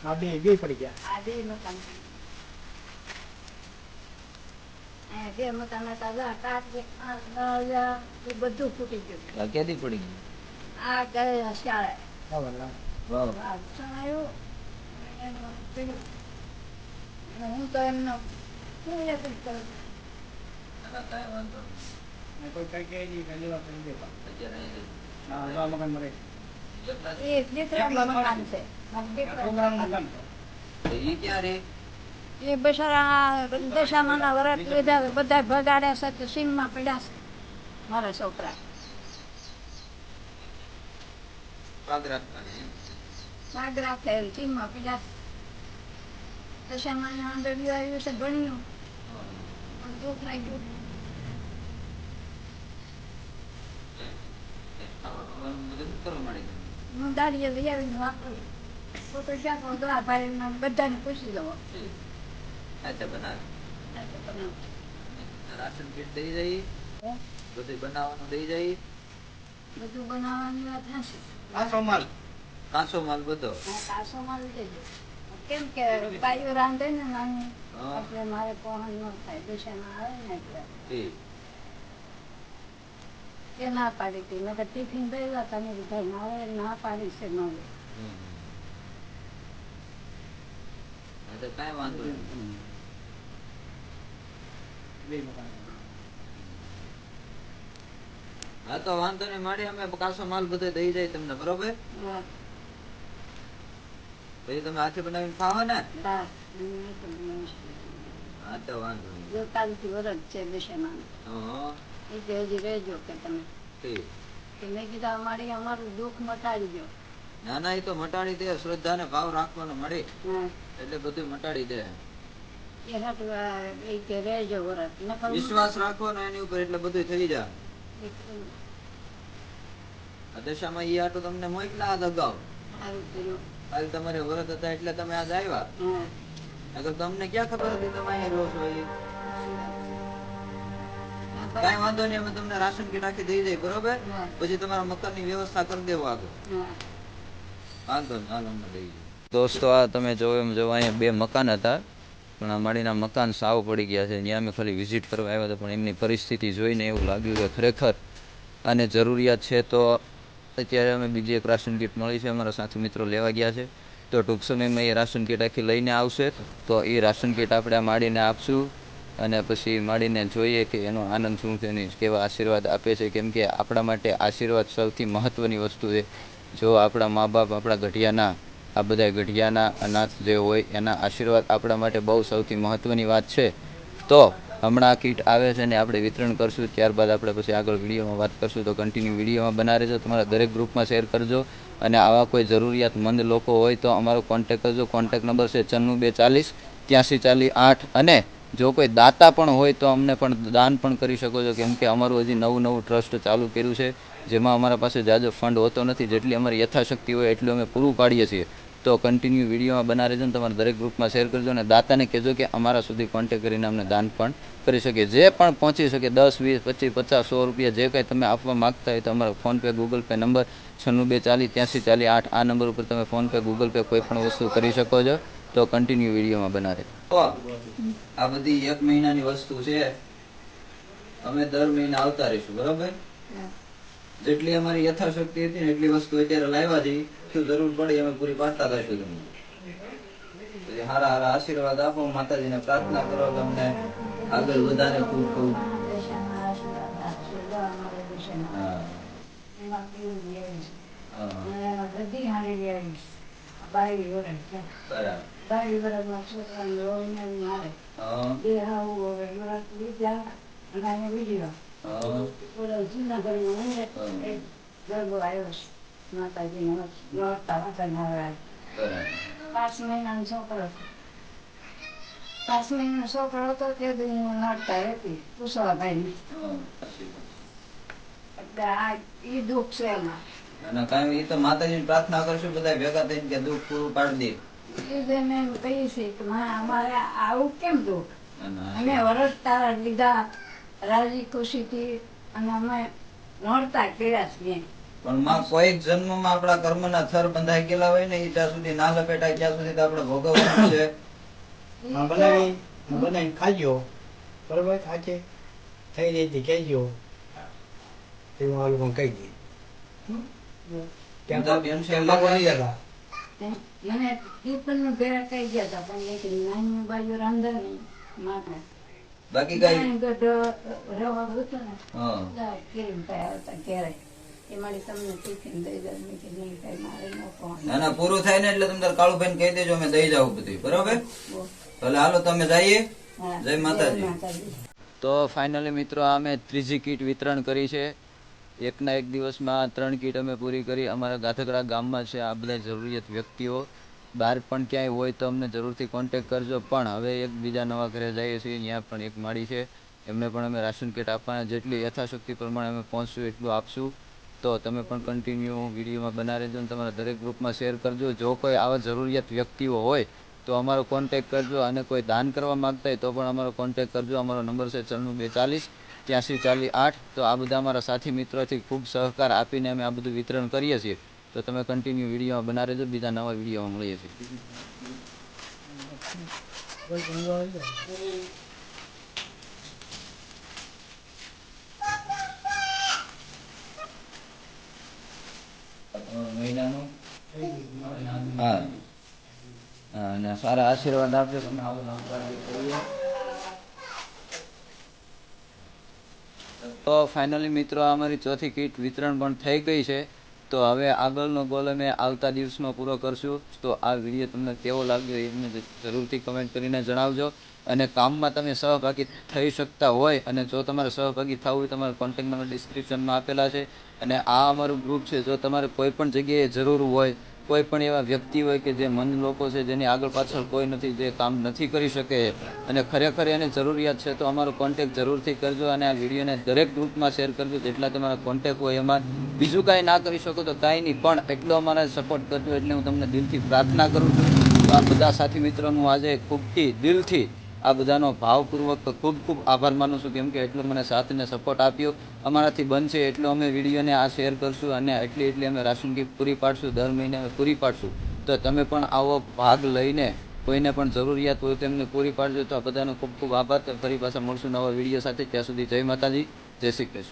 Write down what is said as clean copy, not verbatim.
આ બે પડી ગયા. આ બે મકાન બે મકાન હતા કાચ બધું ફૂટી ગયું. ક્યાંથી પડી ગયું? આ ગયા શાળા હું તો એમનો કોઈ કઈ કઈ નહીં પહેલી વાર કરી દેવા. હા મકાન મળે એ દીકરાનું મકાન છે. મકાન એ ક્યાં રે? એ બસારા દશામાના વરત લીધા બધા ભગાડ્યા છે તો સીમમાં પડ્યા છે મારા છોકરા. પાગ રાખે સીમમાં પડ્યા છે. દશામાના અંદર આવ્યું છે ભણ્યું પણ દુઃખ લાગ્યું. હું દાડીએ લઈ આવીને વાપરું ફોટો ક્યાં ભાઈ બધાને પૂછી દઉં. રાશન કીટ દઈ જાય, બધું બનાવવાનું દઈ જાય, બધું બનાવવાની વાત હશે. કાચો માલ બધો. કાચો માલ દેજો કેમ કે બાઈઓ રાંધે ને નાની એટલે મારે પહોંચ ન થાય દુશામાં આવે ને એટલે એ ના પાડી હતી. મેં ટિફિન ભર્યા તમે બધા મારે ના પાડી છે ન કઈ વાંધો નહીં. હા તો વાંધો નહીં મારી અમે કાચો માલ બધો દઈ જાય તમને બરોબર. પછી તમે હાથે બનાવીને ખાવો ને. હા તો વાંધો નહીં. કાલથી વરસ છે દશામાં એ કે હજી રહેજો કે તમે. મેં કીધું અમારું દુઃખ મટાડી દો. ના ના એ તો મટાડી દે. શ્રદ્ધા ને ભાવ રાખવાનો મળે એટલે બધું મટાડી દે. વિશ્વાસ રાખવાનો એની ઉપર એટલે બધું થઈ જાય. દશામાં ઈ આટો તમને મોકલા અગાઉ કાલે તમારે વ્રત હતા એટલે તમે આજ આવ્યા. અગર તમને ક્યાં ખબર હતી તમે અહીંયા રહો છો? કઈ વાંધો નહીં અમે તમને રાશન કીટ આખી દઈ જાય બરોબર. પછી તમારા મકાન ની વ્યવસ્થા કરી દેવો આગળ. વાંધો નહીં હાલ અમને દઈ જાય. દોસ્તો આ તમે જો અહીંયા બે મકાન હતા પણ આ માડીના મકાન સાવ પડી ગયા છે. ત્યાં અમે ખાલી વિઝિટ કરવા આવ્યા હતા પણ એમની પરિસ્થિતિ જોઈને એવું લાગ્યું કે ખરેખર આને જરૂરિયાત છે. તો અત્યારે અમે બીજી એક રાશન કીટ મળી છે અમારા સાથી મિત્રો લેવા ગયા છે તો ટૂંક સમયમાં એ રાશન કીટ આખી લઈને આવશે તો એ રાશન કીટ આપણે આ માડીને આપશું અને પછી માડીને જોઈએ કે એનો આનંદ શું છે ને કેવા આશીર્વાદ આપે છે. કેમ કે આપણા માટે આશીર્વાદ સૌથી મહત્ત્વની વસ્તુ છે. જો આપણા મા બાપ આપણા ગઢિયાના આ બધા ગઢિયાના અનાથ જે હોય એના આશીર્વાદ આપણા માટે બહુ સૌથી મહત્ત્વની વાત છે. તો હમણાં કીટ આવે છે ને આપણે વિતરણ કરશું ત્યારબાદ આપણે પછી આગળ વિડીયોમાં વાત કરશું. તો કન્ટિન્યુ વિડીયોમાં બના રહેજો. તમારા દરેક ગ્રુપમાં શેર કરજો અને આવા કોઈ જરૂરિયાતમંદ લોકો હોય તો અમારો કોન્ટેક કરજો. કોન્ટેક નંબર છે 9240 8340 8 અને જો કોઈ દાતા પણ હોય તો અમને પણ દાન પણ કરી શકો છો. કેમ કે અમારું હજી નવું ટ્રસ્ટ ચાલુ કર્યું છે જેમાં અમારા પાસે જાજો ફંડ હોતો નથી. જેટલી અમારી યથાશક્તિ હોય એટલું અમે પૂરું પાડીએ છીએ. તો કન્ટિન્યુ વિડીયોમાં બના રહેજો ને તમારા દરેક ગ્રુપમાં શેર કરજો અને દાતાને કહેજો કે અમારા સુધી કોન્ટેક કરીને અમને દાન પણ કરી શકીએ. જે પણ પહોંચી શકે 10, 20, 25, 50, 100 રૂપિયા જે કંઈ તમે આપવા માગતા હોય તો અમારો ફોનપે ગૂગલ પે નંબર 9240 8340 8 આ નંબર ઉપર તમે ફોનપે ગૂગલ પે કોઈ પણ વસ્તુ કરી શકો છો. તો કન્ટિન્યુ વિડીયોમાં બના રહેજો. આ બધી 1 મહિનાની વસ્તુ છે. અમે દર મહિને આવતા રહીશું બરોબર. જેટલી અમારી યથાશક્તિ હતી ને એટલી વસ્તુ અત્યારે લાવ્યા છે. શું જરૂર પડે અમે પૂરી પાડતા જઈશું તમને. હારા હારા આશીર્વાદ આપો. માતાજીને પ્રાર્થના કરો તમને આગળ વધારે ખૂબ ખૂબ પાંચ મહિનાનો છોકરો 5 મહિનાનો છોકરો હતો તે હું નડતા હતી કુશળાભાઈ એટલે આ ઈ દુઃખ છે એમાં. અને કાંઈ એ તો માતાજીની પ્રાર્થના કરશું બધા ભેગા થઈને કે દુઃખ પૂરું પાડી દે. એ મેં કહી છે કે અમારે આવું કેમ દુઃખ. અમે વરસ તારા લીધા રાજી ખુશીથી અને અમે નોરતા કર્યા છીએ પણ માં કોઈક જન્મમાં આપણા કર્મના થર બંધાઈ ગયેલા હોય ને એ ત્યાં સુધી ના લપેટાય ત્યાં સુધી તો આપણે ભોગવવાનું છે. બનાવી ખાજો બરોબર આજે થઈ રહી હતી કહેજો એમાં આ લોકો કહી દે બધા બેન છે એટલે કરી દેતા. મને પીપળનું ભેળા કહી ગયા હતા પણ એક નાની બાજુ રાંધા નહીં માથે બાકી કઈ રવા હતો ને હા કેમ કઈ આવતા ક્યારે એ મારી તમને ટિફિન દઈ દઉં મેં કે નહીં કઈ મારે ન કહું ના ના પૂરું થાય ને એટલે તમે તાર કાળુભાઈ કહી દેજો અમે દઈ જાવ બધું બરોબર. ભલે હાલો તમે જઈએ. જય માતાજી. તો ફાઇનલી મિત્રો અમે ત્રીજી કીટ વિતરણ કરી છે. એકના એક દિવસમાં 3 કીટ અમે પૂરી કરી. અમારા ગાથકડા ગામમાં છે આ બધા જરૂરિયાત વ્યક્તિઓ. બહાર પણ ક્યાંય હોય તો અમને જરૂરથી કોન્ટેક કરજો. પણ હવે એક બીજા નવા ઘરે જઈએ છીએ, ત્યાં પણ એક માળી છે, એમને પણ અમે રાશન કીટ આપવાના. જેટલી યથાશક્તિ પ્રમાણે અમે પહોંચશું એટલું આપશું. તો તમે પણ કન્ટિન્યુ વિડીયોમાં બના રહેજો અને તમારા દરેક ગ્રુપમાં શેર કરજો. જો કોઈ આવા જરૂરિયાત વ્યક્તિઓ હોય તો અમારો કોન્ટેક કરજો. અને કોઈ દાન કરવા માગતા હોય તો પણ અમારો કોન્ટેક કરજો. અમારો નંબર છે 94 40 83 40 8. તો આ બધા અમારા સાથી મિત્રોથી ખૂબ સહકાર આપીને અમે આ બધું વિતરણ કરીએ છીએ. તો તમે કન્ટિન્યુ વિડીયોમાં બના રહેજો. બીજા નવા વિડીયોમાં મળીએ છીએ. મહિનાનું હા હા અને સારા આશીર્વાદ આપજો. તમે આવો કરીએ. તો ફાઇનલી મિત્રો અમારી ચોથી કીટ વિતરણ પણ થઈ ગઈ છે. તો હવે આગળનો ગોલ અમે આવતા દિવસમાં પૂરો કરશું. તો આ વિડીયો તમને કેવો લાગ્યો એ મને જરૂરથી કમેન્ટ કરીને જણાવજો. અને કામમાં તમે સહભાગી થઈ શકતા હોય અને જો તમારે સહભાગી થવું હોય તમારા કોન્ટેક્ટ નંબર ડિસ્ક્રિપ્શનમાં આપેલા છે. અને આ અમારું ગ્રુપ છે. જો તમારે કોઈ પણ જગ્યાએ જરૂર હોય, કોઈ પણ એવા વ્યક્તિ હોય કે જે મન લોકો છે જેની આગળ પાછળ કોઈ નથી, જે કામ નથી કરી શકે અને ખરેખર એને જરૂરિયાત છે, તો અમારો કોન્ટેક્ટ જરૂરથી કરજો. અને આ વિડીયોને દરેક ગ્રુપમાં શેર કરજો. જેટલા તમારા કોન્ટેક્ટ હોય એમાં. બીજું કાંઈ ના કરી શકો તો કાંઈ નહીં, પણ એટલો અમારે સપોર્ટ કરજો એટલે હું તમને દિલથી પ્રાર્થના કરું છું. તો આ બધા સાથી મિત્રોનું આજે ખૂબથી દિલથી આ બધાનો ભાવપૂર્વક ખૂબ ખૂબ આભાર માનું છું. કેમ કે એટલો મને સાથને સપોર્ટ આપ્યો. અમારાથી બનશે એટલો અમે વિડીયોને આ શેર કરશું અને એટલી અમે રાશન કીટ પૂરી પાડશું. દર મહિને અમે પૂરી પાડશું. તો તમે પણ આવો ભાગ લઈને કોઈને પણ જરૂરિયાત હોય તેમને પૂરી પાડજો. તો આ બધાનો ખૂબ ખૂબ આભાર. ફરી પાછા મળશું નવા વિડીયો સાથે. ત્યાં સુધી જય માતાજી, જય શ્રી કૃષ્ણ.